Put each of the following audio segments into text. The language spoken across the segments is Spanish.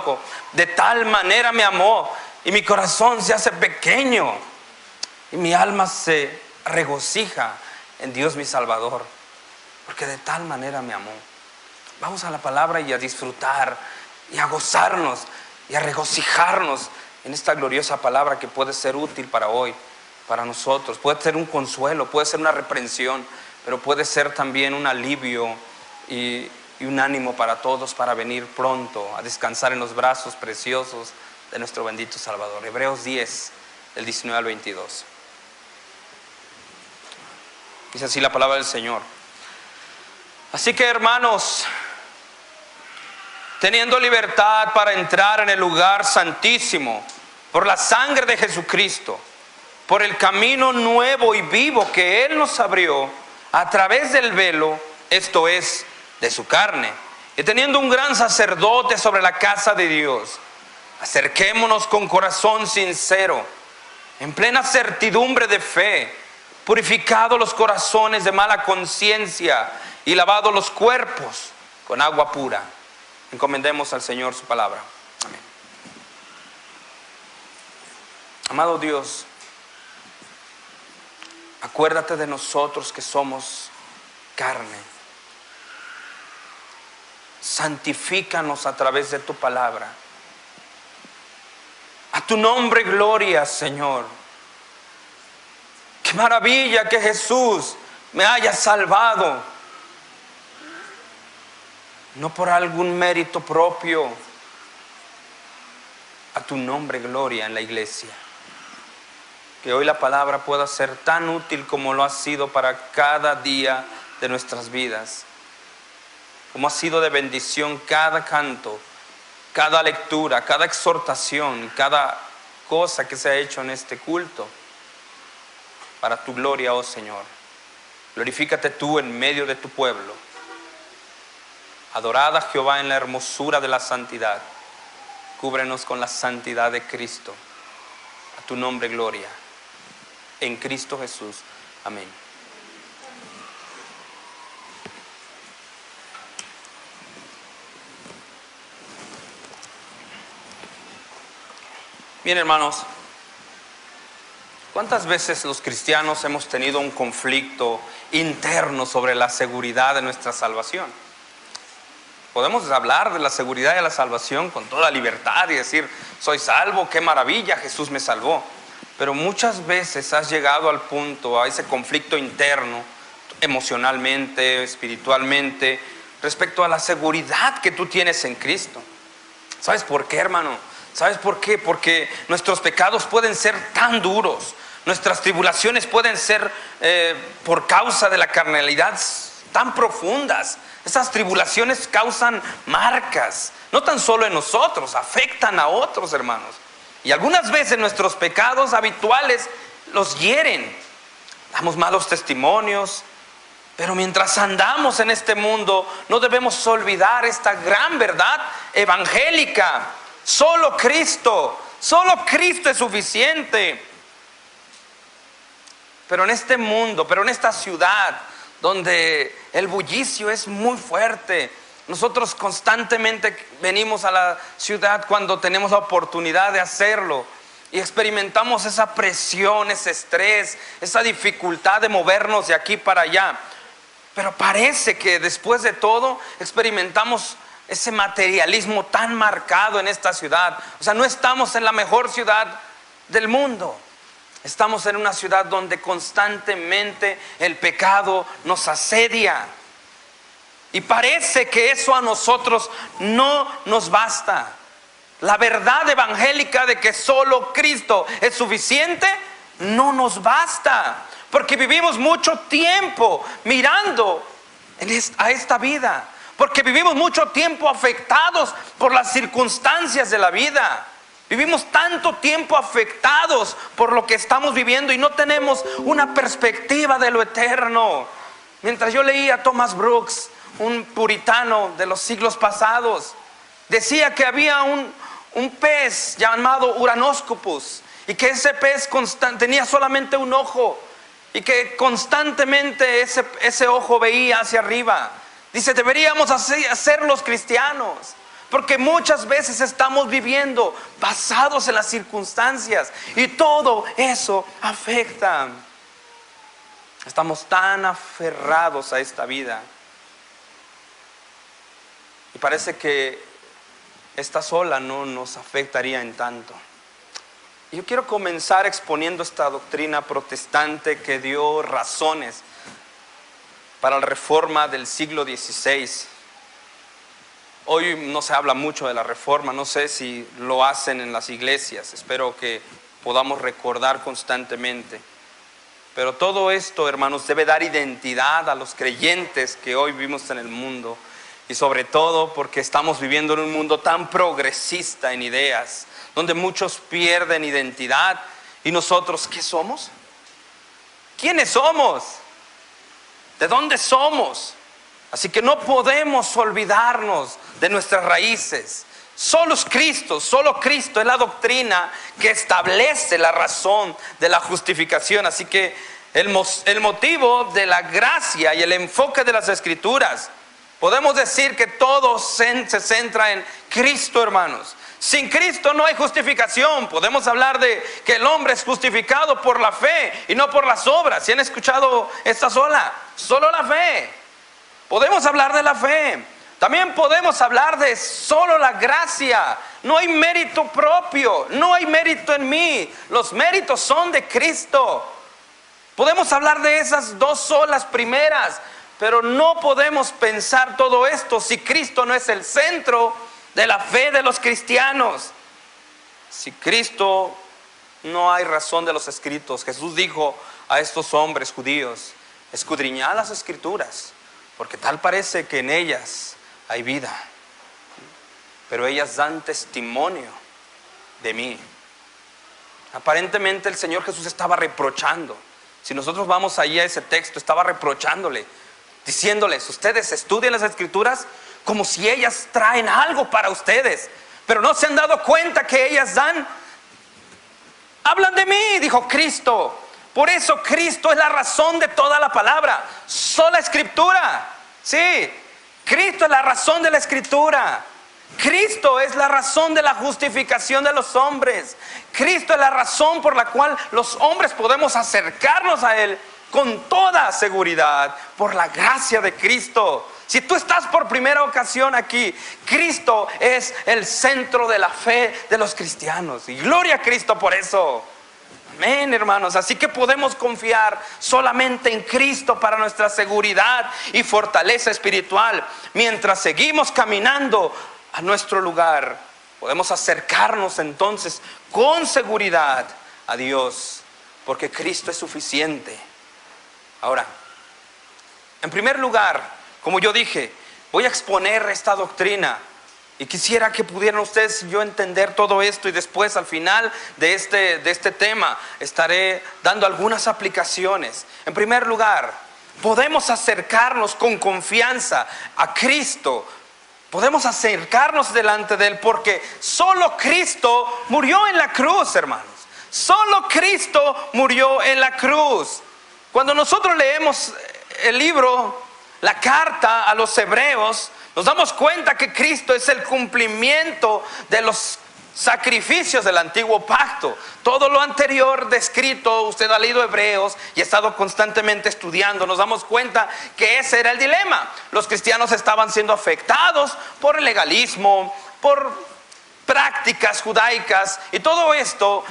loco. De tal manera me amó y mi corazón se hace pequeño y mi alma se regocija en Dios mi Salvador, porque de tal manera me amó. Vamos a la palabra y a disfrutar y a gozarnos y a regocijarnos en esta gloriosa palabra que puede ser útil para hoy, para nosotros. Puede ser un consuelo, puede ser una reprensión, pero puede ser también un alivio y un ánimo para todos para venir pronto a descansar en los brazos preciosos de nuestro bendito Salvador. Hebreos 10, del 19 al 22. Dice así la palabra del Señor. Así que, hermanos, teniendo libertad para entrar en el lugar santísimo por la sangre de Jesucristo, por el camino nuevo y vivo que Él nos abrió a través del velo, esto es, de su carne, y teniendo un gran sacerdote sobre la casa de Dios, acerquémonos con corazón sincero, en plena certidumbre de fe, purificados los corazones de mala conciencia y lavados los cuerpos con agua pura. Encomendemos al Señor su palabra. Amén. Amado Dios, acuérdate de nosotros que somos carne. Santifícanos a través de tu palabra. A tu nombre gloria, Señor. Qué maravilla que Jesús me haya salvado. No por algún mérito propio. A tu nombre gloria en la iglesia. Que hoy la palabra pueda ser tan útil como lo ha sido para cada día de nuestras vidas. Como ha sido de bendición cada canto, cada lectura, cada exhortación, cada cosa que se ha hecho en este culto. Para tu gloria, oh Señor. Glorifícate tú en medio de tu pueblo. Adorada Jehová en la hermosura de la santidad. Cúbrenos con la santidad de Cristo. A tu nombre gloria. En Cristo Jesús. Amén. Bien, hermanos, ¿cuántas veces los cristianos hemos tenido un conflicto interno sobre la seguridad de nuestra salvación? Podemos hablar de la seguridad de la salvación con toda libertad y decir, soy salvo, qué maravilla, Jesús me salvó. Pero muchas veces has llegado al punto, a ese conflicto interno, emocionalmente, espiritualmente, respecto a la seguridad que tú tienes en Cristo. ¿Sabes por qué, hermano? ¿Sabes por qué? Porque nuestros pecados pueden ser tan duros, nuestras tribulaciones pueden ser por causa de la carnalidad tan profundas. Esas tribulaciones causan marcas, no tan solo en nosotros, afectan a otros, hermanos. Y algunas veces nuestros pecados habituales los hieren. Damos malos testimonios, pero mientras andamos en este mundo no debemos olvidar esta gran verdad evangélica. Solo Cristo es suficiente. Pero en este mundo, pero en esta ciudad donde el bullicio es muy fuerte, nosotros constantemente venimos a la ciudad cuando tenemos la oportunidad de hacerlo y experimentamos esa presión, ese estrés, esa dificultad de movernos de aquí para allá. Pero parece que después de todo experimentamos ese materialismo tan marcado en esta ciudad. O sea, no estamos en la mejor ciudad del mundo. Estamos en una ciudad donde constantemente el pecado nos asedia. Y parece que eso a nosotros no nos basta. La verdad evangélica de que solo Cristo es suficiente no nos basta. Porque vivimos mucho tiempo mirando a esta vida. Porque vivimos mucho tiempo afectados por las circunstancias de la vida. Vivimos tanto tiempo afectados por lo que estamos viviendo y no tenemos una perspectiva de lo eterno. Mientras yo leía a Thomas Brooks, un puritano de los siglos pasados, decía que había un pez llamado Uranoscopus y que ese pez tenía solamente un ojo y que constantemente ese ojo veía hacia arriba. Dice, deberíamos hacer los cristianos. porque muchas veces estamos viviendo basados en las circunstancias y todo eso afecta. Estamos tan aferrados a esta vida y parece que esta sola no nos afectaría en tanto. Yo quiero comenzar exponiendo esta doctrina protestante que dio razones para la reforma del siglo XVI. Hoy no se habla mucho de la reforma, no sé si lo hacen en las iglesias, espero que podamos recordar constantemente. Pero todo esto, hermanos, debe dar identidad a los creyentes que hoy vivimos en el mundo. Y sobre todo porque estamos viviendo en un mundo tan progresista en ideas, donde muchos pierden identidad. ¿Y nosotros qué somos? ¿Quiénes somos? ¿De dónde somos? Así que no podemos olvidarnos de nuestras raíces. Solo Cristo es la doctrina que establece la razón de la justificación. Así que el motivo de la gracia y el enfoque de las Escrituras, podemos decir que todo se centra en Cristo, hermanos. Sin Cristo no hay justificación. Podemos hablar de que el hombre es justificado por la fe y no por las obras. ¿Sí han escuchado esta sola? Solo la fe. Podemos hablar de la fe. También podemos hablar de solo la gracia. No hay mérito propio, no hay mérito en mí. Los méritos son de Cristo. Podemos hablar de esas dos solas primeras, pero no podemos pensar todo esto si Cristo no es el centro de la fe de los cristianos. Si Cristo, no hay razón de los escritos. Jesús dijo a estos hombres judíos: escudriñad las Escrituras, porque tal parece que en ellas hay vida, pero ellas dan testimonio de mí. Aparentemente el Señor Jesús estaba reprochando. Si nosotros vamos allí a ese texto, estaba reprochándole, diciéndoles: ustedes estudian las Escrituras como si ellas traen algo para ustedes, pero no se han dado cuenta que ellas hablan de mí, dijo Cristo. Por eso Cristo es la razón de toda la palabra. Sola Escritura. Sí, Cristo es la razón de la Escritura. Cristo es la razón de la justificación de los hombres. Cristo es la razón por la cual los hombres podemos acercarnos a Él con toda seguridad, por la gracia de Cristo. Si tú estás por primera ocasión aquí, Cristo es el centro de la fe de los cristianos. Y gloria a Cristo por eso. Amén, hermanos. Así que podemos confiar solamente en Cristo para nuestra seguridad y fortaleza espiritual. Mientras seguimos caminando a nuestro lugar, podemos acercarnos entonces con seguridad a Dios, porque Cristo es suficiente. Ahora, en primer lugar, como yo dije, voy a exponer esta doctrina y quisiera que pudieran ustedes y yo entender todo esto, y después al final de este tema estaré dando algunas aplicaciones. En primer lugar, podemos acercarnos con confianza a Cristo. Podemos acercarnos delante de Él porque solo Cristo murió en la cruz, hermanos. Solo Cristo murió en la cruz. Cuando nosotros leemos el libro, la carta a los hebreos, nos damos cuenta que Cristo es el cumplimiento de los sacrificios del antiguo pacto. Todo lo anterior descrito, usted ha leído Hebreos y ha estado constantemente estudiando, nos damos cuenta que ese era el dilema. Los cristianos estaban siendo afectados por el legalismo, por prácticas judaicas y todo esto.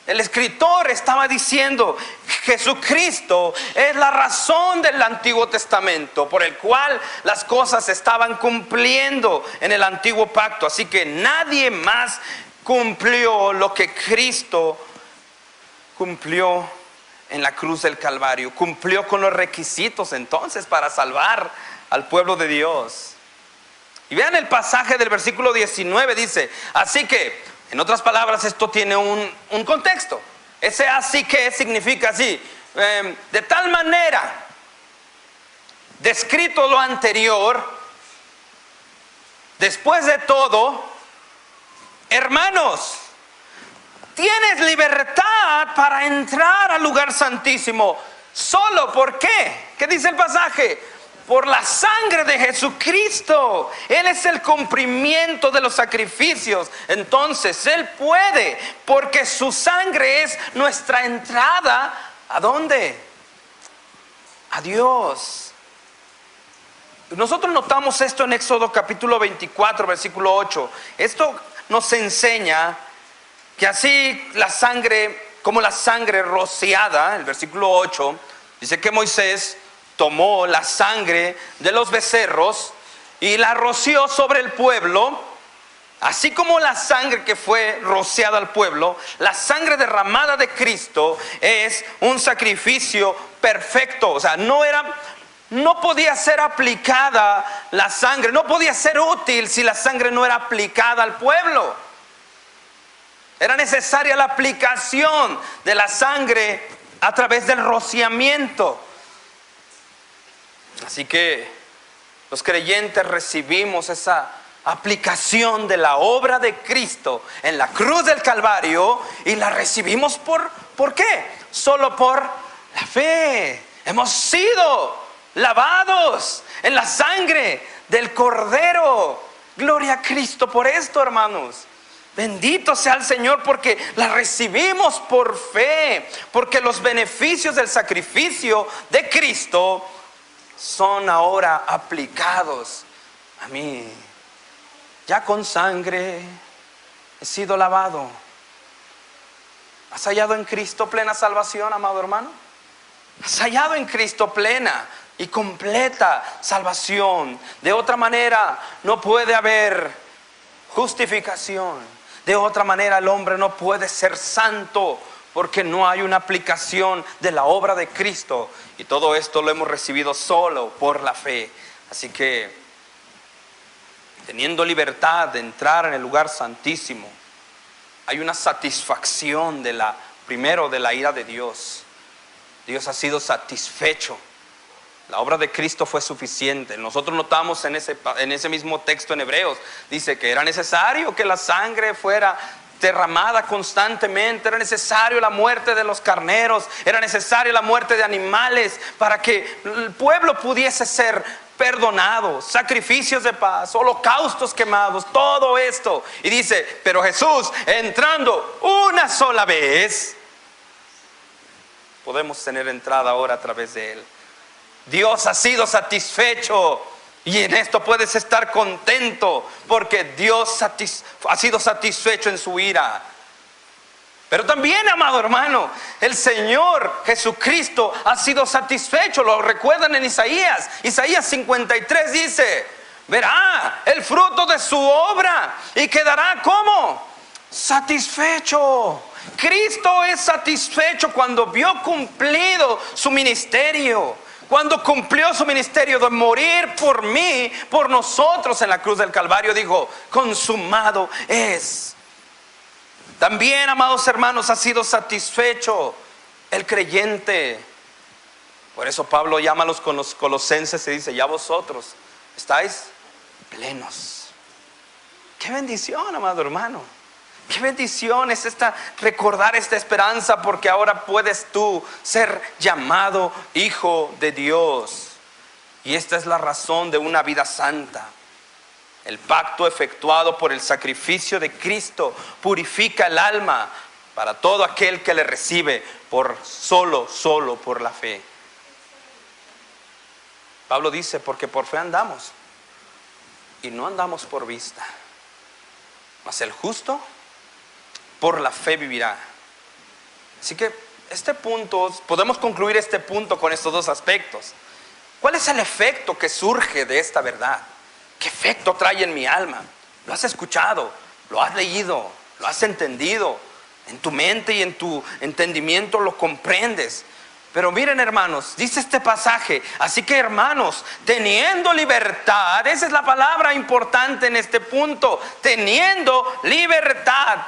El escritor estaba diciendo: Jesucristo es la razón del Antiguo Testamento por el cual las cosas se estaban cumpliendo en el antiguo pacto. Así que nadie más cumplió lo que Cristo cumplió en la cruz del Calvario. Cumplió con los requisitos entonces para salvar al pueblo de Dios. Y vean el pasaje del versículo 19, dice: así que, en otras palabras, esto tiene un contexto. Ese así que significa así. De tal manera, descrito lo anterior, después de todo, hermanos, tienes libertad para entrar al lugar santísimo. ¿Solo por qué? ¿Qué dice el pasaje? por la sangre de Jesucristo. Él es el cumplimiento de los sacrificios. Entonces Él puede, porque su sangre es nuestra entrada. ¿A dónde? A Dios. Nosotros notamos esto en Éxodo capítulo 24, versículo 8. Esto nos enseña que así la sangre, como la sangre rociada, el versículo 8, dice que Moisés tomó la sangre de los becerros y la roció sobre el pueblo. Así como la sangre que fue rociada al pueblo, la sangre derramada de Cristo es un sacrificio perfecto. O sea, no podía ser aplicada la sangre, no podía ser útil si la sangre no era aplicada al pueblo. Era necesaria la aplicación de la sangre a través del rociamiento. Así que los creyentes recibimos esa aplicación de la obra de Cristo en la cruz del Calvario y la recibimos ¿por qué? Solo por la fe. Hemos sido lavados en la sangre del Cordero. Gloria a Cristo por esto, hermanos. Bendito sea el Señor, porque la recibimos por fe, porque los beneficios del sacrificio de Cristo son ahora aplicados a mí. Ya con sangre he sido lavado. ¿Has hallado en Cristo plena salvación, amado hermano? ¿Has hallado en Cristo plena y completa salvación? De otra manera no puede haber justificación. De otra manera el hombre no puede ser santo, porque no hay una aplicación de la obra de Cristo. Y todo esto lo hemos recibido solo por la fe. Así que, teniendo libertad de entrar en el lugar santísimo, hay una satisfacción primero de la ira de Dios. Dios ha sido satisfecho. La obra de Cristo fue suficiente. Nosotros notamos en ese mismo texto en Hebreos, dice que era necesario que la sangre fuera derramada constantemente, era necesario la muerte de los carneros, era necesaria la muerte de animales para que el pueblo pudiese ser perdonado, sacrificios de paz, holocaustos quemados, todo esto. Y dice, pero Jesús, entrando una sola vez, podemos tener entrada ahora a través de Él. Dios ha sido satisfecho, y en esto puedes estar contento, porque Dios ha sido satisfecho en su ira. Pero también, amado hermano, el Señor Jesucristo ha sido satisfecho. Lo recuerdan en Isaías 53 dice: verá el fruto de su obra y quedará ¿cómo? Satisfecho. Cristo es satisfecho cuando vio cumplido su ministerio. Cuando cumplió su ministerio de morir por mí, por nosotros en la cruz del Calvario, dijo: consumado es. También, amados hermanos, ha sido satisfecho el creyente. Por eso Pablo llama a los colosenses y dice: ya vosotros estáis plenos. Qué bendición, amado hermano. Qué bendición es recordar esta esperanza, porque ahora puedes tú ser llamado hijo de Dios. Y esta es la razón de una vida santa. El pacto efectuado por el sacrificio de Cristo purifica el alma para todo aquel que le recibe solo por la fe. Pablo dice: porque por fe andamos y no andamos por vista. Mas el justo por la fe vivirá. Así que podemos concluir este punto con estos dos aspectos. ¿Cuál es el efecto que surge de esta verdad? ¿Qué efecto trae en mi alma? ¿Lo has escuchado? ¿Lo has leído? ¿Lo has entendido? En tu mente y en tu entendimiento lo comprendes. Pero miren, hermanos, dice este pasaje: así que, hermanos, teniendo libertad, esa es la palabra importante en este punto, teniendo libertad.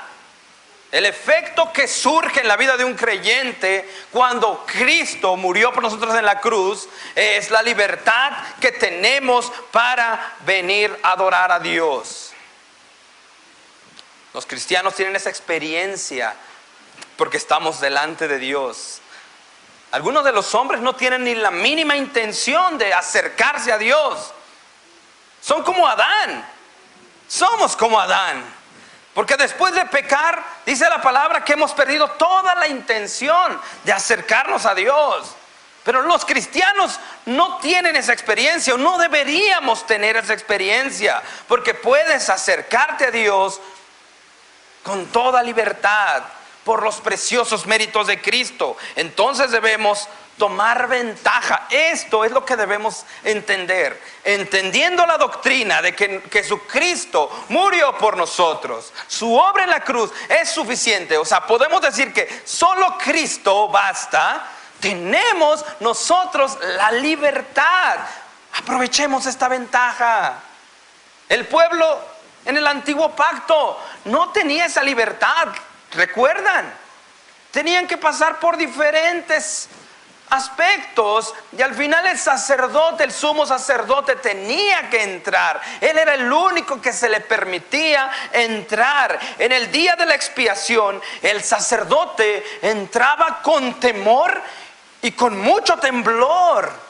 El efecto que surge en la vida de un creyente cuando Cristo murió por nosotros en la cruz es la libertad que tenemos para venir a adorar a Dios. Los cristianos tienen esa experiencia porque estamos delante de Dios. Algunos de los hombres no tienen ni la mínima intención de acercarse a Dios. Son como Adán. Somos como Adán. Porque después de pecar, dice la palabra que hemos perdido toda la intención de acercarnos a Dios. Pero los cristianos no tienen esa experiencia, o no deberíamos tener esa experiencia, porque puedes acercarte a Dios con toda libertad por los preciosos méritos de Cristo. Entonces debemos tomar ventaja. Esto es lo que debemos entender. Entendiendo la doctrina de que Jesucristo murió por nosotros, su obra en la cruz es suficiente. O sea, podemos decir que solo Cristo basta. Tenemos nosotros la libertad. Aprovechemos esta ventaja. El pueblo en el antiguo pacto no tenía esa libertad. ¿Recuerdan? Tenían que pasar por diferentes aspectos y al final el sacerdote, el sumo sacerdote, tenía que entrar. Él era el único que se le permitía entrar. En el día de la expiación, el sacerdote entraba con temor y con mucho temblor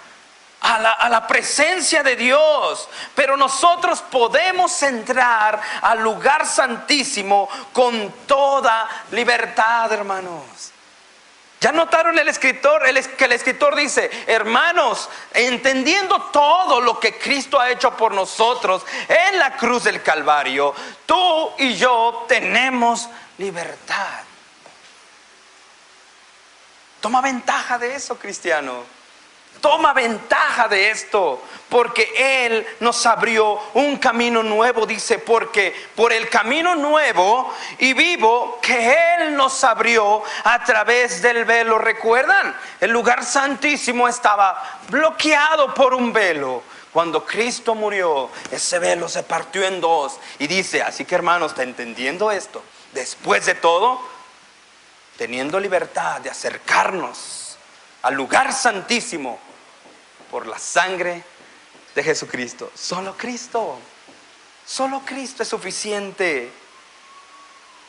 a la presencia de Dios. Pero nosotros podemos entrar al lugar santísimo con toda libertad, hermanos. ¿Ya notaron el escritor? Que el escritor dice: hermanos, entendiendo todo lo que Cristo ha hecho por nosotros en la cruz del Calvario, tú y yo tenemos libertad. Toma ventaja de eso, cristiano. Toma ventaja de esto, porque Él nos abrió un camino nuevo, dice, porque por el camino nuevo y vivo que Él nos abrió a través del velo. ¿Recuerdan? El lugar santísimo estaba bloqueado por un velo. Cuando Cristo murió, ese velo se partió en dos. Y dice, así que hermanos, ¿está entendiendo esto? Después de todo, teniendo libertad de acercarnos al lugar santísimo por la sangre de Jesucristo. Solo Cristo es suficiente.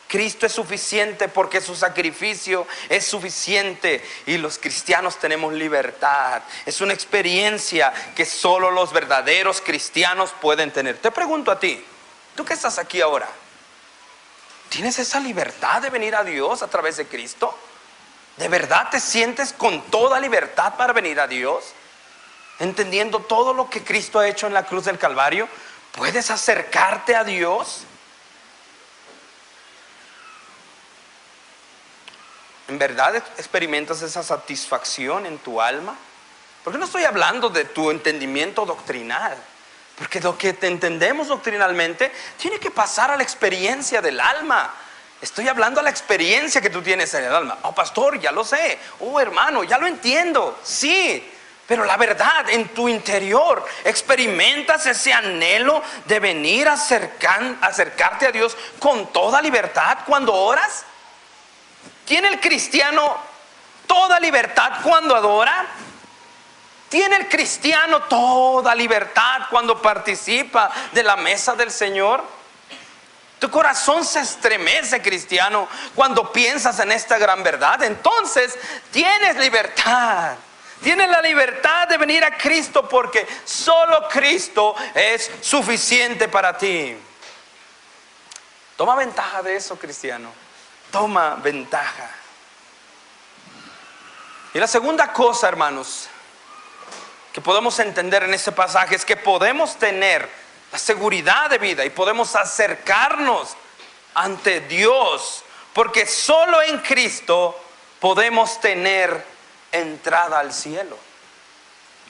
Cristo es suficiente porque su sacrificio es suficiente y los cristianos tenemos libertad. Es una experiencia que solo los verdaderos cristianos pueden tener. Te pregunto a ti, tú que estás aquí ahora, ¿tienes esa libertad de venir a Dios a través de Cristo? ¿De verdad te sientes con toda libertad para venir a Dios? Entendiendo todo lo que Cristo ha hecho en la cruz del Calvario, ¿puedes acercarte a Dios? ¿En verdad experimentas esa satisfacción en tu alma? Porque no estoy hablando de tu entendimiento doctrinal, porque lo que te entendemos doctrinalmente tiene que pasar a la experiencia del alma. Estoy hablando a la experiencia que tú tienes en el alma. Oh, pastor, ya lo sé. Oh, hermano, ya lo entiendo. Sí, pero la verdad, en tu interior, ¿experimentas ese anhelo de venir a acercarte a Dios con toda libertad cuando oras? ¿Tiene el cristiano toda libertad cuando adora? ¿Tiene el cristiano toda libertad cuando participa de la mesa del Señor? Tu corazón se estremece, cristiano, cuando piensas en esta gran verdad. Entonces tienes libertad. Tienes la libertad de venir a Cristo porque solo Cristo es suficiente para ti. Toma ventaja de eso, cristiano. Toma ventaja. Y la segunda cosa, hermanos, que podemos entender en este pasaje es que podemos tener la seguridad de vida y podemos acercarnos ante Dios, porque solo en Cristo podemos tener entrada al cielo.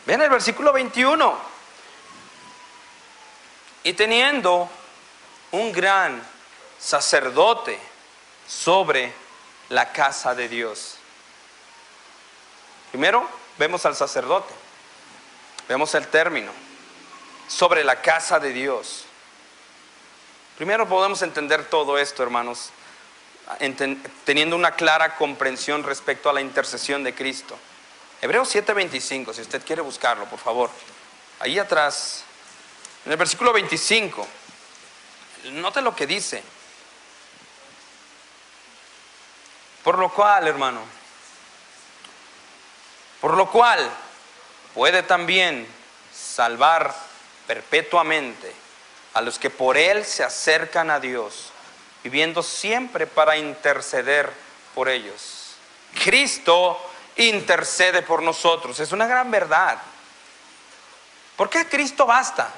Ven el versículo 21. Y teniendo un gran sacerdote sobre la casa de Dios. Primero vemos al sacerdote, vemos el término sobre la casa de Dios. Primero podemos entender todo esto, hermanos, teniendo una clara comprensión respecto a la intercesión de Cristo. Hebreos 7:25, si usted quiere buscarlo, por favor. Ahí atrás, en el versículo 25, note lo que dice. Por lo cual, hermano, por lo cual puede también salvar perpetuamente a los que por Él se acercan a Dios, viviendo siempre para interceder por ellos. Cristo intercede por nosotros, es una gran verdad. ¿Por qué Cristo basta?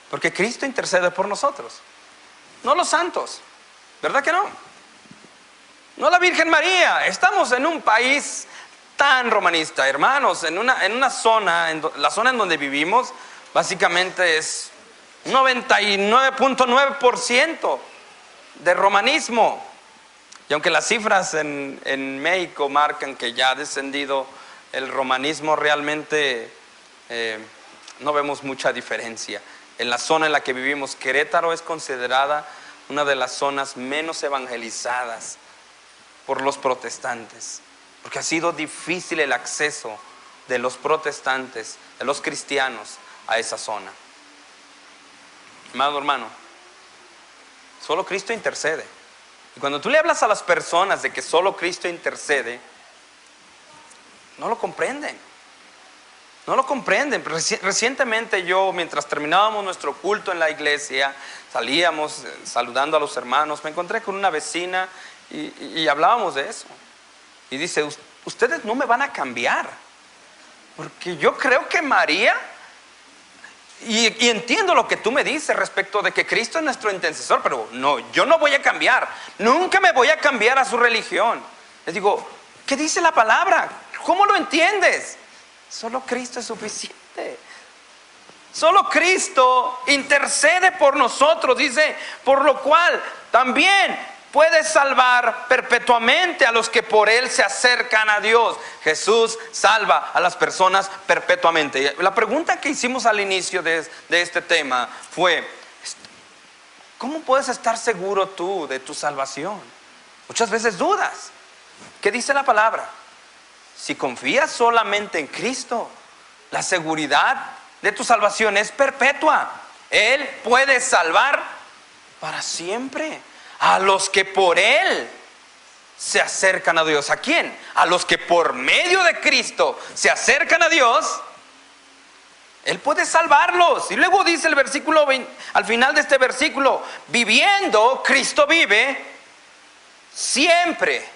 Porque Cristo intercede por nosotros, no los santos, ¿verdad que no? No la Virgen María. Estamos en un país tan romanista, hermanos, en una zona, la zona en donde vivimos, básicamente es 99.9% de romanismo. Y aunque las cifras en México marcan que ya ha descendido el romanismo, realmente no vemos mucha diferencia. En la zona en la que vivimos, Querétaro es considerada una de las zonas menos evangelizadas por los protestantes, porque ha sido difícil el acceso de los protestantes, de los cristianos a esa zona. Amado hermano, solo Cristo intercede. Y cuando tú le hablas a las personas de que solo Cristo intercede, no lo comprenden. No lo comprenden. Recientemente yo, mientras terminábamos nuestro culto en la iglesia, salíamos saludando a los hermanos, me encontré con una vecina y hablábamos de eso. Y dice, ustedes no me van a cambiar, porque yo creo que María, y entiendo lo que tú me dices respecto de que Cristo es nuestro intercesor, pero no, yo no voy a cambiar, nunca me voy a cambiar a su religión. Les digo, ¿qué dice la palabra? ¿Cómo lo entiendes? Solo Cristo es suficiente. Solo Cristo intercede por nosotros, dice, por lo cual también puede salvar perpetuamente a los que por Él se acercan a Dios. Jesús salva a las personas perpetuamente. La pregunta que hicimos al inicio de este tema fue, ¿cómo puedes estar seguro tú de tu salvación? Muchas veces dudas. ¿Qué dice la palabra? Si confías solamente en Cristo, la seguridad de tu salvación es perpetua. Él puede salvar para siempre a los que por Él se acercan a Dios. ¿A quién? A los que por medio de Cristo se acercan a Dios. Él puede salvarlos. Y luego dice el versículo 20, al final de este versículo, viviendo, Cristo vive siempre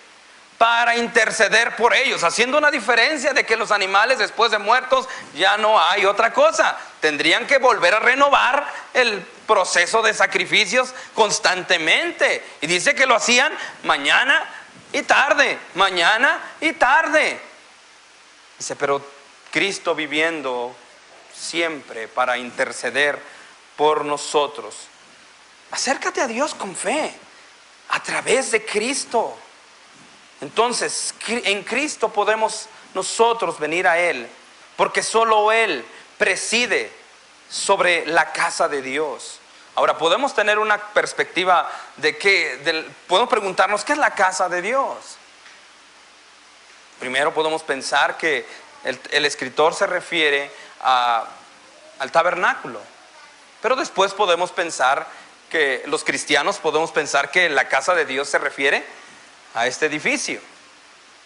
para interceder por ellos, haciendo una diferencia de que los animales después de muertos ya no hay otra cosa. Tendrían que volver a renovar el proceso de sacrificios constantemente. Y dice que lo hacían mañana y tarde, mañana y tarde. Dice, pero Cristo viviendo siempre para interceder por nosotros. Acércate a Dios con fe, a través de Cristo. Entonces, en Cristo podemos nosotros venir a Él, porque solo Él preside sobre la casa de Dios. Ahora, podemos tener una perspectiva podemos preguntarnos, ¿qué es la casa de Dios? Primero podemos pensar que el escritor se refiere al tabernáculo, pero después podemos pensar que los cristianos podemos pensar que la casa de Dios se refiere a este edificio,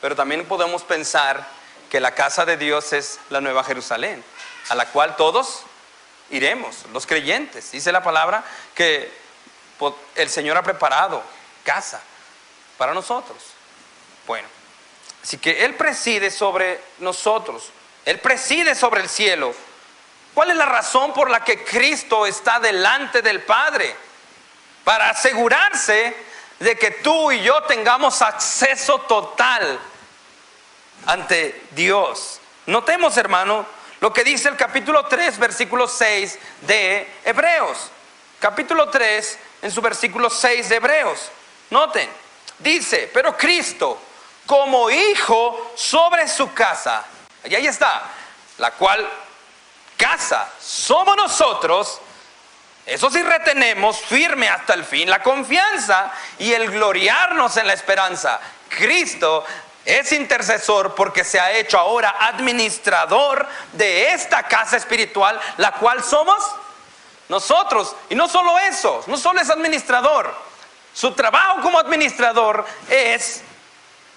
pero también podemos pensar que la casa de Dios es la Nueva Jerusalén, a la cual todos iremos, los creyentes. Dice la palabra que el Señor ha preparado casa para nosotros. Bueno, así que Él preside sobre nosotros, Él preside sobre el cielo. ¿Cuál es la razón por la que Cristo está delante del Padre? Para asegurarse de que tú y yo tengamos acceso total ante Dios. Notemos, hermano, lo que dice el capítulo 3, versículo 6 de Hebreos. Capítulo 3, en su versículo 6 de Hebreos. Noten, dice, pero Cristo, como hijo sobre su casa, y ahí está, la cual casa somos nosotros. Eso sí, retenemos firme hasta el fin la confianza y el gloriarnos en la esperanza. Cristo es intercesor porque se ha hecho ahora administrador de esta casa espiritual, la cual somos nosotros. Y no solo eso, no solo es administrador. Su trabajo como administrador es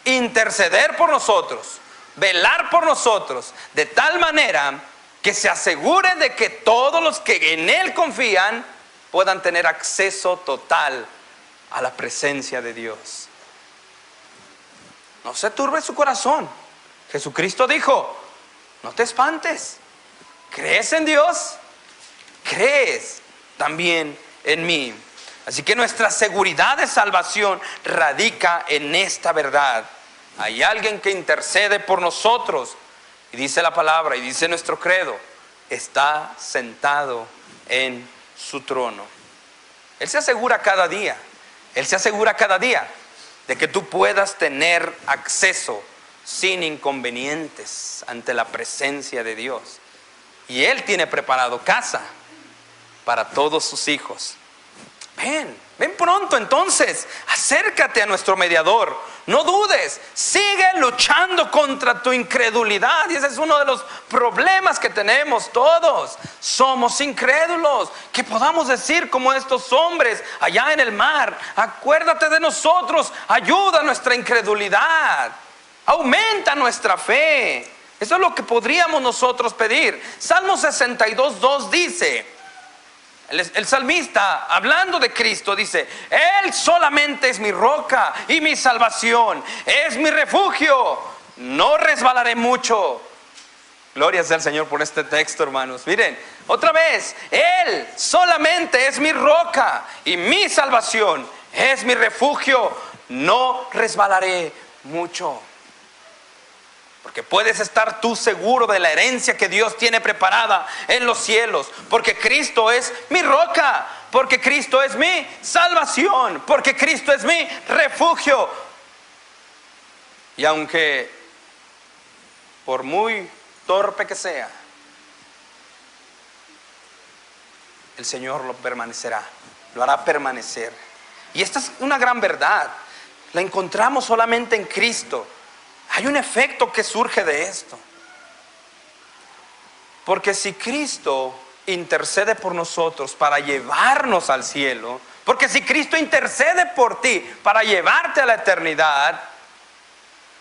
interceder por nosotros, velar por nosotros, de tal manera que se asegure de que todos los que en Él confían puedan tener acceso total a la presencia de Dios. No se turbe su corazón. Jesucristo dijo: no te espantes. ¿Crees en Dios? Crees también en mí. Así que nuestra seguridad de salvación radica en esta verdad. Hay alguien que intercede por nosotros, y dice la palabra, y dice nuestro credo: está sentado en su trono. Él se asegura cada día, Él se asegura cada día de que tú puedas tener acceso sin inconvenientes ante la presencia de Dios. Y Él tiene preparado casa para todos sus hijos. Ven pronto entonces, acércate a nuestro mediador. No dudes, sigue luchando contra tu incredulidad. Y ese es uno de los problemas que tenemos todos. Somos incrédulos. Que podamos decir como estos hombres allá en el mar: acuérdate de nosotros, ayuda nuestra incredulidad, aumenta nuestra fe. Eso es lo que podríamos nosotros pedir. Salmo 62:2 dice, el salmista, hablando de Cristo, dice: Él solamente es mi roca y mi salvación, es mi refugio, no resbalaré mucho. Gloria sea al Señor por este texto, hermanos. Miren, otra vez: Él solamente es mi roca y mi salvación, es mi refugio, no resbalaré mucho. Porque puedes estar tú seguro de la herencia que Dios tiene preparada en los cielos. Porque Cristo es mi roca. Porque Cristo es mi salvación. Porque Cristo es mi refugio. Y aunque por muy torpe que sea, el Señor lo permanecerá. Lo hará permanecer. Y esta es una gran verdad. La encontramos solamente en Cristo. Hay un efecto que surge de esto. Porque si Cristo intercede por nosotros para llevarnos al cielo, porque si Cristo intercede por ti para llevarte a la eternidad,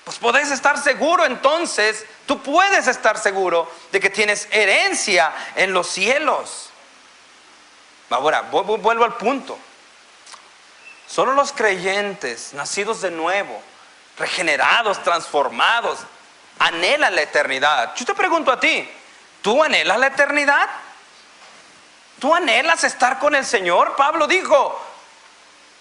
pues puedes estar seguro entonces, tú puedes estar seguro de que tienes herencia en los cielos. Ahora, vuelvo al punto. Solo los creyentes, nacidos de nuevo, regenerados, transformados, anhelan la eternidad. Yo te pregunto a ti: ¿tú anhelas la eternidad? ¿Tú anhelas estar con el Señor? Pablo dijo: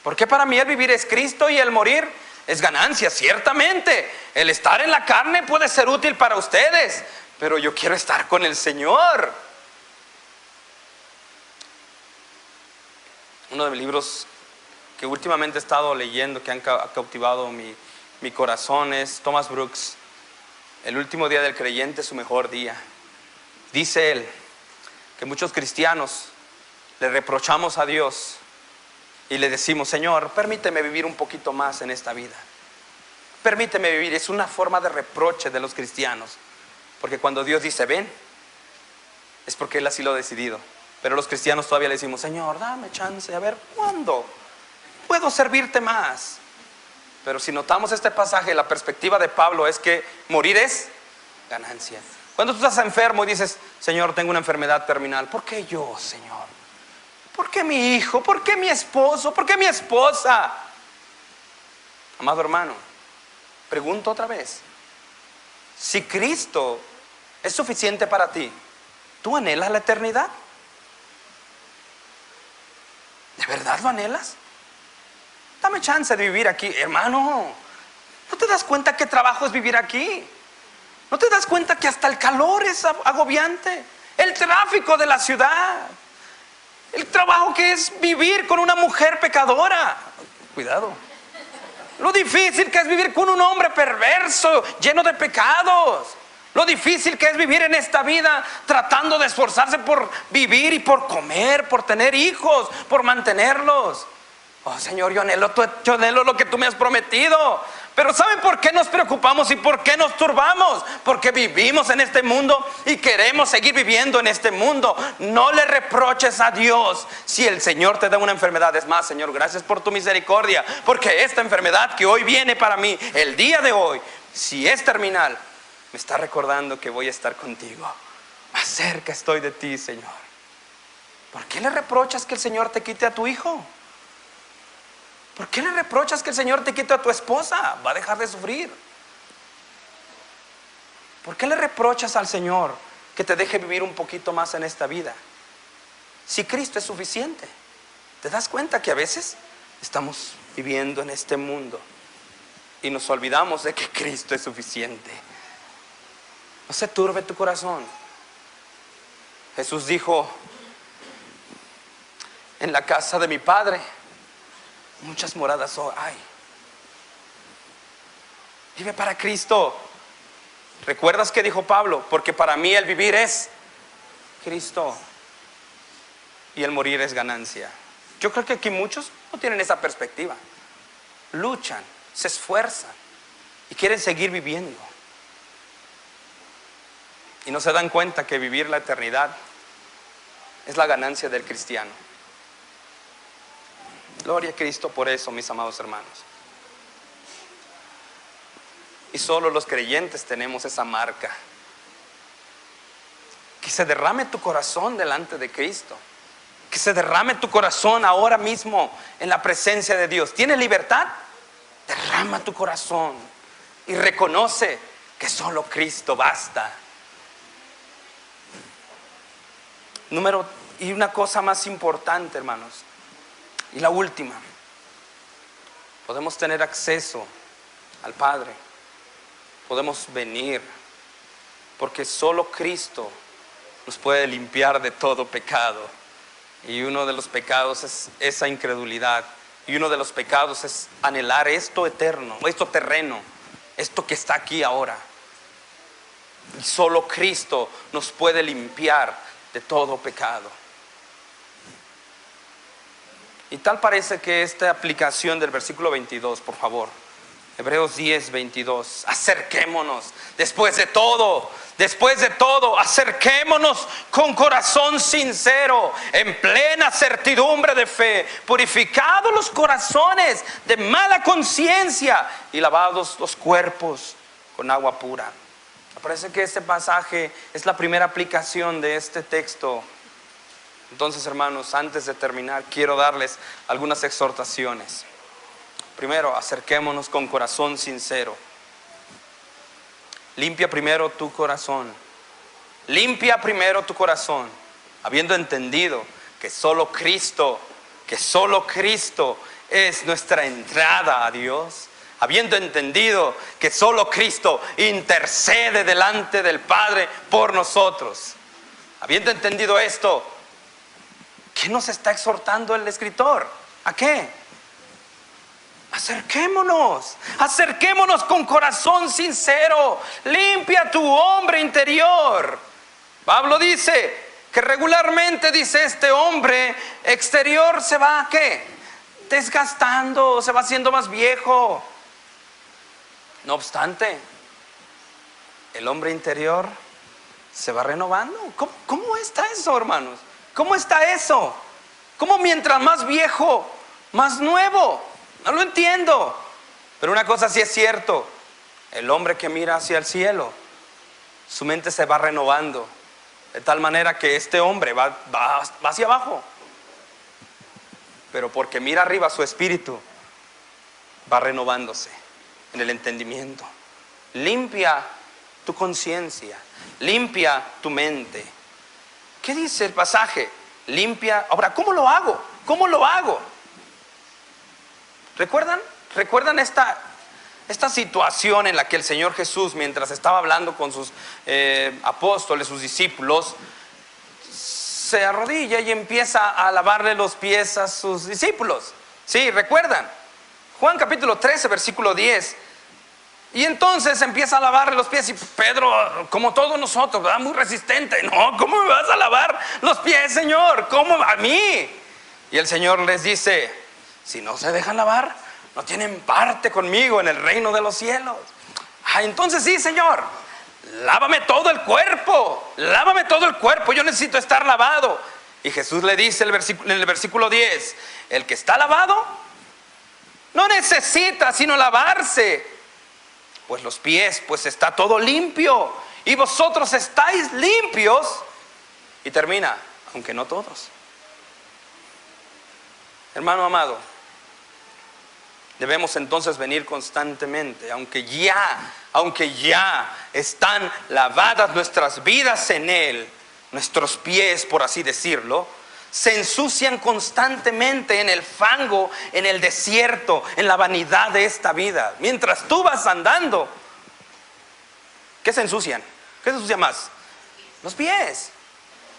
porque para mí el vivir es Cristo y el morir es ganancia. Ciertamente, el estar en la carne puede ser útil para ustedes, pero yo quiero estar con el Señor. Uno de mis libros que últimamente he estado leyendo, que han cautivado mi corazón, es Thomas Brooks, El último día del creyente, su mejor día. Dice él que muchos cristianos le reprochamos a Dios y le decimos: Señor, permíteme vivir un poquito más en esta vida. Permíteme vivir. Es una forma de reproche de los cristianos, porque cuando Dios dice ven, es porque Él así lo ha decidido. Pero los cristianos todavía le decimos: Señor, dame chance, a ver cuándo puedo servirte más. Pero si notamos este pasaje, la perspectiva de Pablo es que morir es ganancia. Cuando tú estás enfermo y dices: Señor, tengo una enfermedad terminal, ¿por qué yo, Señor? ¿Por qué mi hijo? ¿Por qué mi esposo? ¿Por qué mi esposa? Amado hermano, pregunto otra vez: si Cristo es suficiente para ti, ¿tú anhelas la eternidad? ¿De verdad lo anhelas? Dame chance de vivir aquí. Hermano, ¿no te das cuenta qué trabajo es vivir aquí? ¿No te das cuenta que hasta el calor es agobiante? El tráfico de la ciudad, el trabajo que es vivir con una mujer pecadora. Cuidado. Lo difícil que es vivir con un hombre perverso, lleno de pecados. Lo difícil que es vivir en esta vida tratando de esforzarse por vivir y por comer, por tener hijos, por mantenerlos. Oh, Señor, yo anhelo lo que tú me has prometido. Pero ¿saben por qué nos preocupamos y por qué nos turbamos? Porque vivimos en este mundo y queremos seguir viviendo en este mundo. No le reproches a Dios si el Señor te da una enfermedad. Es más: Señor, gracias por tu misericordia, porque esta enfermedad que hoy viene para mí, el día de hoy, si es terminal, me está recordando que voy a estar contigo. Más cerca estoy de ti, Señor. ¿Por qué le reprochas que el Señor te quite a tu hijo? ¿Por qué le reprochas que el Señor te quite a tu esposa? Va a dejar de sufrir. ¿Por qué le reprochas al Señor que te deje vivir un poquito más en esta vida? Si Cristo es suficiente. ¿Te das cuenta que a veces estamos viviendo en este mundo y nos olvidamos de que Cristo es suficiente? No se turbe tu corazón. Jesús dijo: en la casa de mi Padre muchas moradas hay. Vive para Cristo. ¿Recuerdas que dijo Pablo? Porque para mí el vivir es Cristo y el morir es ganancia. Yo creo que aquí muchos no tienen esa perspectiva. Luchan, se esfuerzan y quieren seguir viviendo. Y no se dan cuenta que vivir la eternidad es la ganancia del cristiano. Gloria a Cristo por eso, mis amados hermanos. Y solo los creyentes tenemos esa marca. Que se derrame tu corazón delante de Cristo. Que se derrame tu corazón ahora mismo en la presencia de Dios. ¿Tienes libertad? Derrama tu corazón y reconoce que solo Cristo basta. Y una cosa más importante, hermanos, y la última: podemos tener acceso al Padre, podemos venir, porque solo Cristo nos puede limpiar de todo pecado. Y uno de los pecados es esa incredulidad, y uno de los pecados es anhelar esto eterno, esto terreno, esto que está aquí ahora. Y solo Cristo nos puede limpiar de todo pecado. Y tal parece que esta aplicación del versículo 22, por favor, Hebreos 10, 22, acerquémonos, después de todo, acerquémonos con corazón sincero, en plena certidumbre de fe, purificados los corazones de mala conciencia y lavados los cuerpos con agua pura. Me parece que este pasaje es la primera aplicación de este texto. Entonces, hermanos, antes de terminar, quiero darles algunas exhortaciones. Primero, acerquémonos con corazón sincero. Limpia primero tu corazón. Limpia primero tu corazón, habiendo entendido que solo Cristo es nuestra entrada a Dios. Habiendo entendido que solo Cristo intercede delante del Padre por nosotros. Habiendo entendido esto, ¿qué nos está exhortando el escritor? ¿A qué? Acerquémonos con corazón sincero. Limpia tu hombre interior. Pablo dice que regularmente, dice, este hombre exterior se va, ¿qué? Desgastando, se va haciendo más viejo. No obstante, el hombre interior se va renovando. ¿Cómo está eso, hermanos? ¿Cómo está eso? ¿Cómo mientras más viejo, más nuevo? No lo entiendo. Pero una cosa sí es cierto: el hombre que mira hacia el cielo, su mente se va renovando, de tal manera que este hombre va hacia abajo. Pero porque mira arriba, su espíritu va renovándose en el entendimiento. Limpia tu conciencia, limpia tu mente. ¿Qué dice el pasaje? Limpia. Ahora, ¿cómo lo hago? ¿Cómo lo hago? ¿Recuerdan esta situación en la que el Señor Jesús, mientras estaba hablando con sus apóstoles, sus discípulos, se arrodilla y empieza a lavarle los pies a sus discípulos? Sí, ¿recuerdan? Juan capítulo 13, versículo 10. Y entonces empieza a lavarle los pies, y Pedro, como todos nosotros, ¿verdad? Muy resistente. No, ¿cómo me vas a lavar los pies, Señor? ¿Cómo a mí? Y el Señor les dice: si no se dejan lavar, no tienen parte conmigo en el reino de los cielos. Entonces sí, Señor, lávame todo el cuerpo, yo necesito estar lavado. Y Jesús le dice en el versículo 10: el que está lavado no necesita sino lavarse, pues los pies, pues está todo limpio. Y vosotros estáis limpios. Y termina, aunque no todos. Hermano amado, debemos entonces venir constantemente, aunque ya están lavadas nuestras vidas en Él, nuestros pies, por así decirlo, se ensucian constantemente en el fango, en el desierto, en la vanidad de esta vida. Mientras tú vas andando, ¿qué se ensucian? ¿Qué se ensucia más? Los pies.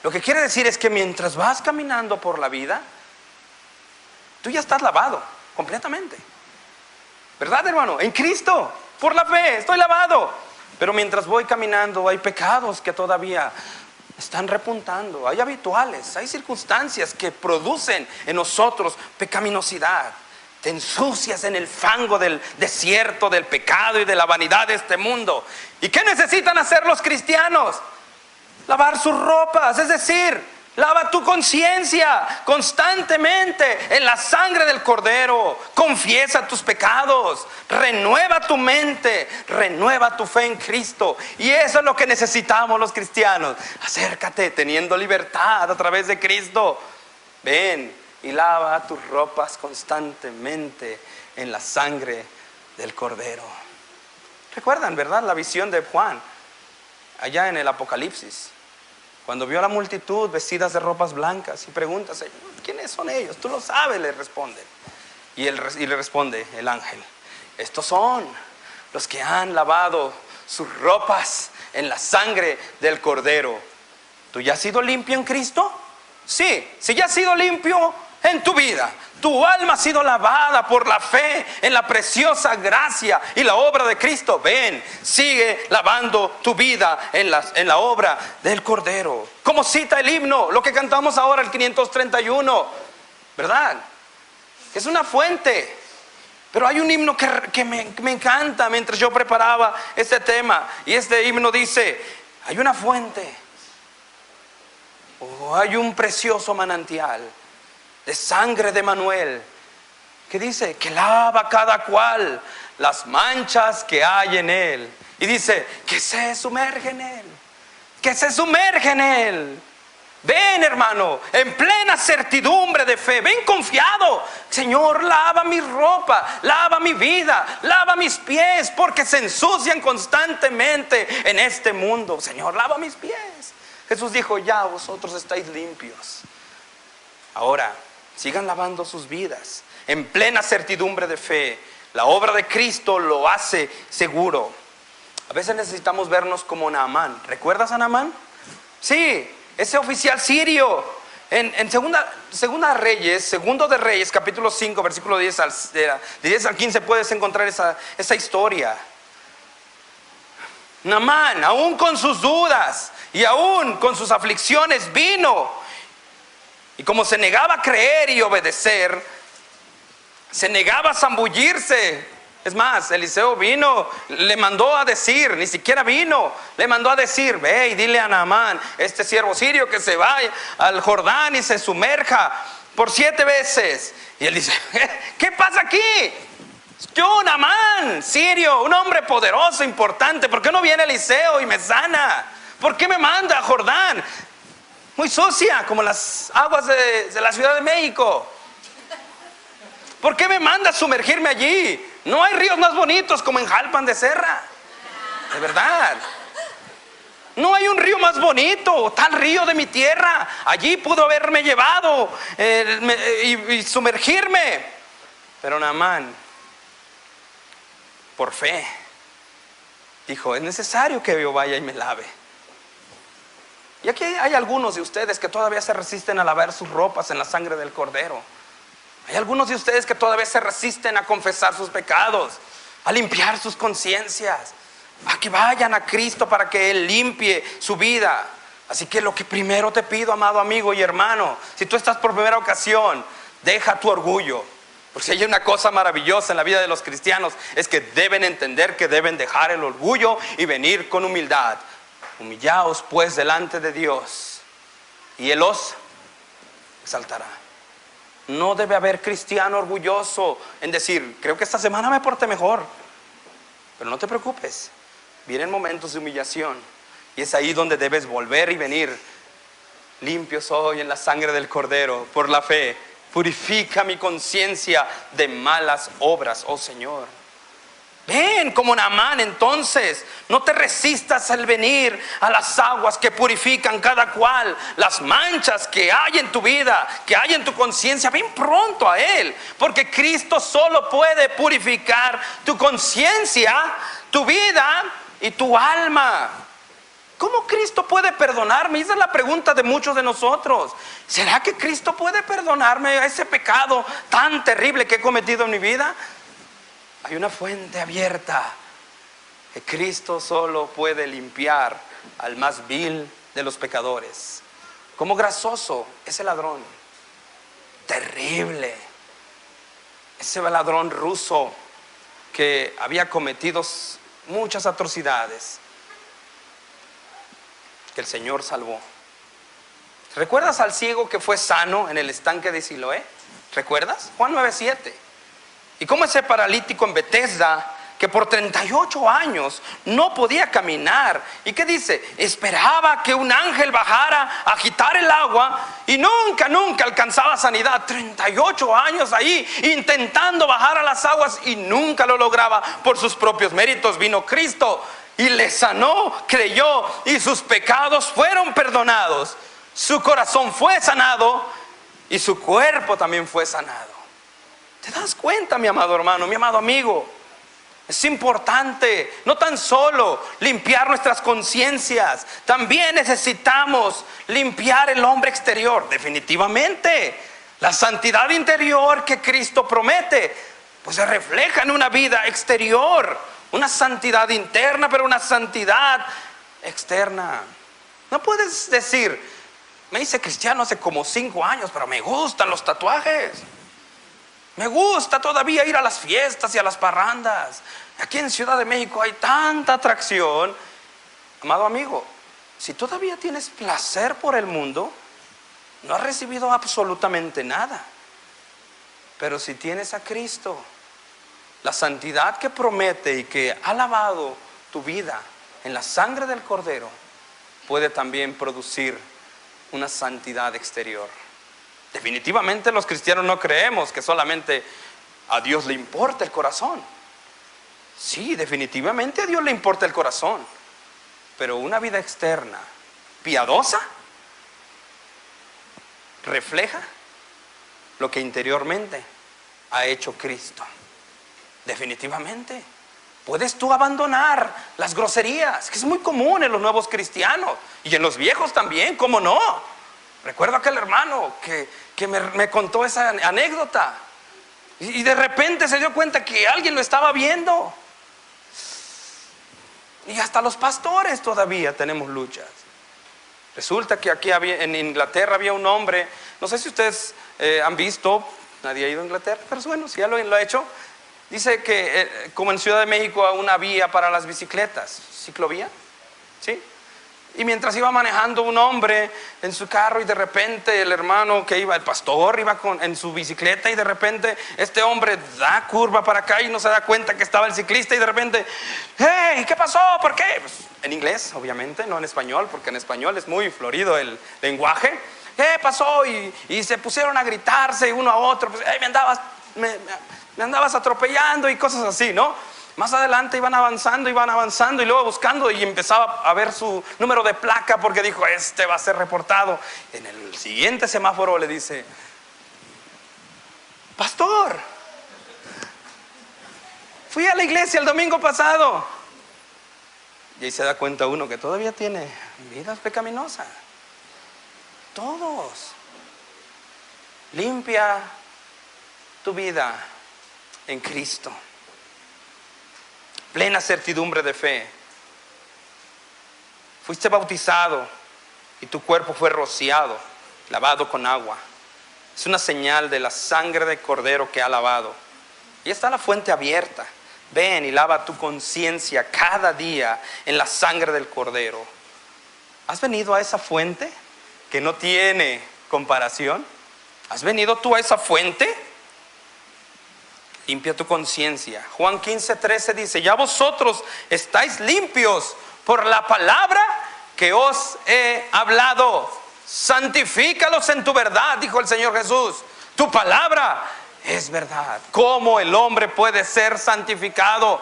Lo que quiere decir es que mientras vas caminando por la vida, tú ya estás lavado completamente. ¿Verdad, hermano? En Cristo, por la fe, estoy lavado. Pero mientras voy caminando, hay pecados que todavía están repuntando. Hay habituales, hay circunstancias que producen en nosotros pecaminosidad. Te ensucias en el fango del desierto, del pecado y de la vanidad de este mundo. ¿Y qué necesitan hacer los cristianos? Lavar sus ropas, es decir, lava tu conciencia constantemente en la sangre del Cordero. Confiesa tus pecados, renueva tu mente, renueva tu fe en Cristo. Y eso es lo que necesitamos los cristianos. Acércate teniendo libertad a través de Cristo. Ven y lava tus ropas constantemente en la sangre del Cordero. ¿Recuerdan, verdad, la visión de Juan allá en el Apocalipsis? Cuando vio a la multitud vestidas de ropas blancas y pregunta, Señor, ¿quiénes son ellos? Tú lo sabes, le responde. Y le responde el ángel, estos son los que han lavado sus ropas en la sangre del Cordero. ¿Tú ya has sido limpio en Cristo? Sí, si ya has sido limpio en tu vida, tu alma ha sido lavada por la fe en la preciosa gracia y la obra de Cristo. Ven, sigue lavando tu vida en la obra del Cordero. Como cita el himno, lo que cantamos ahora, el 531, ¿verdad? Es una fuente. Pero hay un himno que me encanta mientras yo preparaba este tema. Y este himno dice, hay una fuente, o hay un precioso manantial de sangre de Emanuel, que dice que lava cada cual las manchas que hay en él. Y dice que se sumerge en él, que se sumerge en él. Ven, hermano, en plena certidumbre de fe, ven confiado. Señor, lava mi ropa, lava mi vida, lava mis pies, porque se ensucian constantemente en este mundo. Señor, lava mis pies. Jesús dijo, ya vosotros estáis limpios. Ahora, sigan lavando sus vidas en plena certidumbre de fe. La obra de Cristo lo hace seguro. A veces necesitamos vernos como Naamán. ¿Recuerdas a Naamán? Sí, ese oficial sirio. En Segundo de Reyes, capítulo 5, versículo 10 al 15, puedes encontrar esa historia. Naamán, aún con sus dudas y aún con sus aflicciones, vino. Y como se negaba a creer y obedecer, se negaba a zambullirse. Es más, Eliseo vino, le mandó a decir, ni siquiera vino, le mandó a decir, ve y dile a Naamán, este siervo sirio, que se vaya al Jordán y se sumerja por 7 veces. Y él dice, ¿qué pasa aquí? Yo, Naamán, sirio, un hombre poderoso, importante, ¿por qué no viene Eliseo y me sana? ¿Por qué me manda a Jordán? Muy sucia, como las aguas de la Ciudad de México. ¿Por qué me manda a sumergirme allí? No hay ríos más bonitos como en Jalpan de Serra. De verdad. No hay un río más bonito, tal río de mi tierra. Allí pudo haberme llevado y sumergirme. Pero Naamán, por fe, dijo, es necesario que yo vaya y me lave. Y aquí hay algunos de ustedes que todavía se resisten a lavar sus ropas en la sangre del Cordero. Hay algunos de ustedes que todavía se resisten a confesar sus pecados, a limpiar sus conciencias, a que vayan a Cristo para que Él limpie su vida. Así que lo que primero te pido, amado amigo y hermano, si tú estás por primera ocasión, deja tu orgullo. Porque si hay una cosa maravillosa en la vida de los cristianos, es que deben entender que deben dejar el orgullo y venir con humildad. Humillaos pues delante de Dios y Él os exaltará. No debe haber cristiano orgulloso en decir, creo que esta semana me porté mejor. Pero no te preocupes, vienen momentos de humillación y es ahí donde debes volver y venir. Limpio soy en la sangre del Cordero por la fe. Purifica mi conciencia de malas obras, oh Señor. Ven como Naamán entonces, no te resistas al venir a las aguas que purifican cada cual las manchas que hay en tu vida, que hay en tu conciencia. Ven pronto a Él, porque Cristo solo puede purificar tu conciencia, tu vida y tu alma. ¿Cómo Cristo puede perdonarme? Esa es la pregunta de muchos de nosotros. ¿Será que Cristo puede perdonarme a ese pecado tan terrible que he cometido en mi vida? Hay una fuente abierta que Cristo solo puede limpiar al más vil de los pecadores. Como grasoso, ese ladrón, terrible, ese ladrón ruso que había cometido muchas atrocidades, que el Señor salvó. ¿Recuerdas al ciego que fue sano en el estanque de Siloé? ¿Recuerdas? Juan 9:7. Y cómo ese paralítico en Betesda, que por 38 años no podía caminar, ¿y qué dice? Esperaba que un ángel bajara a agitar el agua y nunca alcanzaba sanidad. 38 años ahí intentando bajar a las aguas y nunca lo lograba. Por sus propios méritos vino Cristo y le sanó, creyó y sus pecados fueron perdonados. Su corazón fue sanado y su cuerpo también fue sanado. ¿Te das cuenta, mi amado hermano, mi amado amigo? Es importante no tan solo limpiar nuestras conciencias, también necesitamos limpiar el hombre exterior. Definitivamente, la santidad interior que Cristo promete, pues se refleja en una vida exterior, una santidad interna, pero una santidad externa. No puedes decir, me hice cristiano hace como 5 años, pero me gustan los tatuajes. Me gusta todavía ir a las fiestas y a las parrandas. Aquí en Ciudad de México hay tanta atracción. Amado amigo, si todavía tienes placer por el mundo, no has recibido absolutamente nada. Pero si tienes a Cristo, la santidad que promete y que ha lavado tu vida en la sangre del Cordero, puede también producir una santidad exterior. Definitivamente los cristianos no creemos que solamente a Dios le importa el corazón. Sí, definitivamente a Dios le importa el corazón. Pero una vida externa, piadosa, refleja lo que interiormente ha hecho Cristo. Definitivamente. Puedes tú abandonar las groserías, que es muy común en los nuevos cristianos y en los viejos también, ¿cómo no? Recuerdo aquel hermano que me contó esa anécdota y de repente se dio cuenta que alguien lo estaba viendo. Y hasta los pastores todavía tenemos luchas. Resulta que aquí en Inglaterra había un hombre, no sé si ustedes han visto, nadie ha ido a Inglaterra, pero bueno, si ya lo ha hecho. Dice que como en Ciudad de México hay una vía para las bicicletas, ciclovía, ¿sí? Y mientras iba manejando un hombre en su carro y de repente el hermano que iba, el pastor iba en su bicicleta y de repente este hombre da curva para acá y no se da cuenta que estaba el ciclista y de repente, ¡hey! ¿Qué pasó? ¿Por qué? Pues, en inglés, obviamente, no en español, porque en español es muy florido el lenguaje. ¿Qué pasó? Y se pusieron a gritarse uno a otro, pues, ¡hey! Me andabas atropellando y cosas así, ¿no? Más adelante iban avanzando y luego buscando y empezaba a ver su número de placa porque dijo, este va a ser reportado. En el siguiente semáforo le dice, pastor, fui a la iglesia el domingo pasado. Y ahí se da cuenta uno que todavía tiene vidas pecaminosas. Todos. Limpia tu vida en Cristo. Plena certidumbre de fe. Fuiste bautizado y tu cuerpo fue rociado, lavado con agua. Es una señal de la sangre del Cordero que ha lavado. Y está la fuente abierta. Ven y lava tu conciencia cada día en la sangre del Cordero. ¿Has venido a esa fuente que no tiene comparación? ¿Has venido tú a esa fuente? limpia tu conciencia. Juan 15:13 dice: ya vosotros estáis limpios por la palabra que os he hablado. Santifícalos en tu verdad, dijo el Señor Jesús. Tu palabra es verdad. ¿Cómo el hombre puede ser santificado?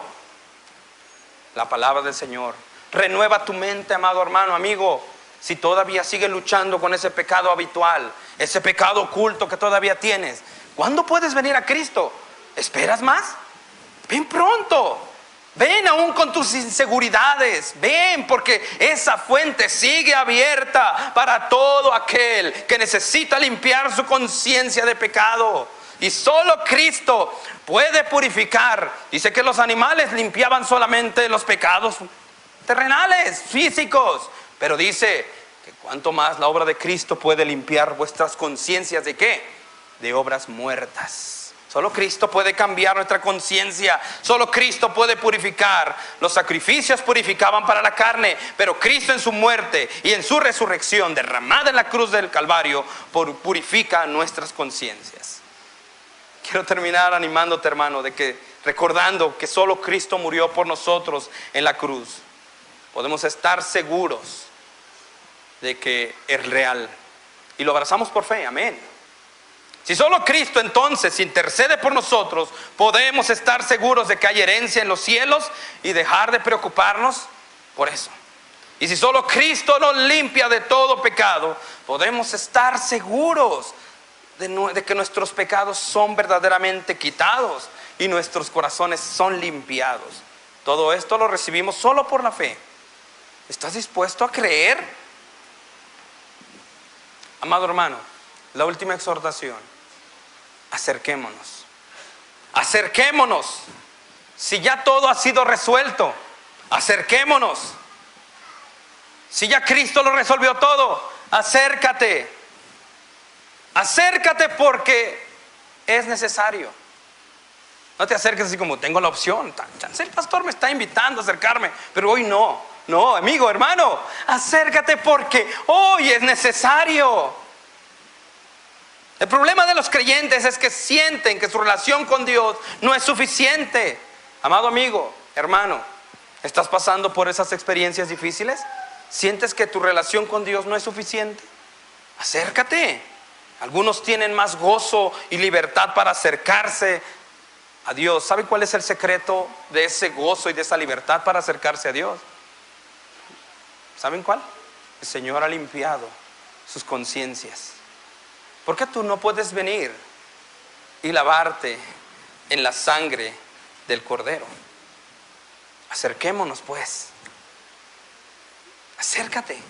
La palabra del Señor. Renueva tu mente, amado hermano, amigo. Si todavía sigues luchando con ese pecado habitual, ese pecado oculto que todavía tienes, ¿cuándo puedes venir a Cristo? ¿Esperas más? Ven pronto. Ven aún con tus inseguridades. Ven, porque esa fuente sigue abierta para todo aquel que necesita limpiar su conciencia de pecado. Y solo Cristo puede purificar. Dice que los animales limpiaban solamente los pecados terrenales, físicos. Pero dice que cuanto más la obra de Cristo puede limpiar vuestras conciencias ¿de qué? De obras muertas. Solo Cristo puede cambiar nuestra conciencia. Solo Cristo puede purificar. Los sacrificios purificaban para la carne, pero Cristo en su muerte y en su resurrección derramada en la cruz del Calvario purifica nuestras conciencias. Quiero terminar animándote, hermano, de que recordando que solo Cristo murió por nosotros en la cruz, podemos estar seguros de que es real y lo abrazamos por fe. Amén. Si solo Cristo entonces intercede por nosotros, podemos estar seguros de que hay herencia en los cielos y dejar de preocuparnos por eso. Y si solo Cristo nos limpia de todo pecado, podemos estar seguros de que nuestros pecados son verdaderamente quitados y nuestros corazones son limpiados. Todo esto lo recibimos solo por la fe. ¿Estás dispuesto a creer? Amado hermano, la última exhortación: acerquémonos. Acerquémonos. Si ya todo ha sido resuelto, acerquémonos. Si ya Cristo lo resolvió todo, acércate. Acércate porque es necesario. No te acerques así como tengo la opción. El pastor me está invitando a acercarme, pero hoy no. No, amigo, hermano, acércate porque hoy es necesario. El problema de los creyentes es que sienten que su relación con Dios no es suficiente. Amado amigo, hermano, ¿estás pasando por esas experiencias difíciles? ¿Sientes que tu relación con Dios no es suficiente? Acércate. Algunos tienen más gozo y libertad para acercarse a Dios. ¿Sabe cuál es el secreto de ese gozo y de esa libertad para acercarse a Dios? ¿Saben cuál? El Señor ha limpiado sus conciencias. ¿Por qué tú no puedes venir y lavarte en la sangre del Cordero? Acerquémonos pues. Acércate.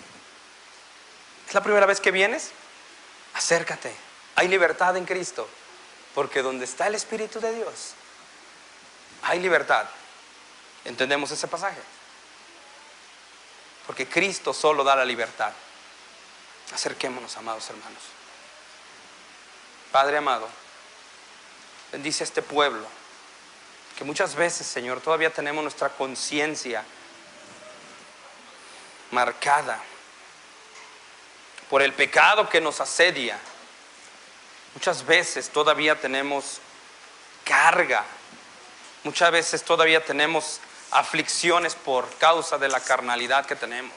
¿Es la primera vez que vienes? Acércate. Hay libertad en Cristo, porque donde está el Espíritu de Dios hay libertad. ¿Entendemos ese pasaje? Porque Cristo solo da la libertad. Acerquémonos, amados hermanos. Padre amado, bendice a este pueblo que muchas veces, Señor, todavía tenemos nuestra conciencia marcada por el pecado que nos asedia. Muchas veces todavía tenemos carga. Muchas veces todavía tenemos aflicciones por causa de la carnalidad que tenemos.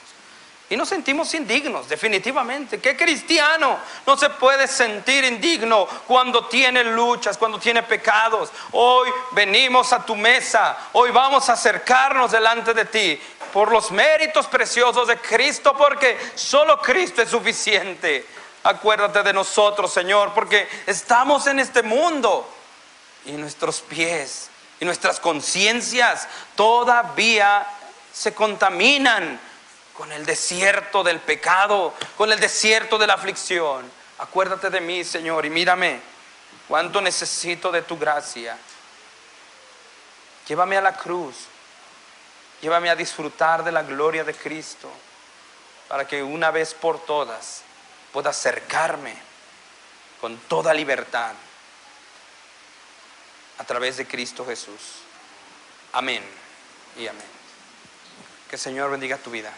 Y nos sentimos indignos, definitivamente. ¿Qué cristiano no se puede sentir indigno cuando tiene luchas, cuando tiene pecados? Hoy venimos a tu mesa, hoy vamos a acercarnos delante de ti por los méritos preciosos de Cristo, porque solo Cristo es suficiente. Acuérdate de nosotros, Señor, porque estamos en este mundo y nuestros pies y nuestras conciencias todavía se contaminan con el desierto del pecado, con el desierto de la aflicción. Acuérdate de mí, Señor, y mírame cuánto necesito de tu gracia. Llévame a la cruz, llévame a disfrutar de la gloria de Cristo, para que una vez por todas pueda acercarme con toda libertad a través de Cristo Jesús. Amén y amén. Que el Señor bendiga tu vida.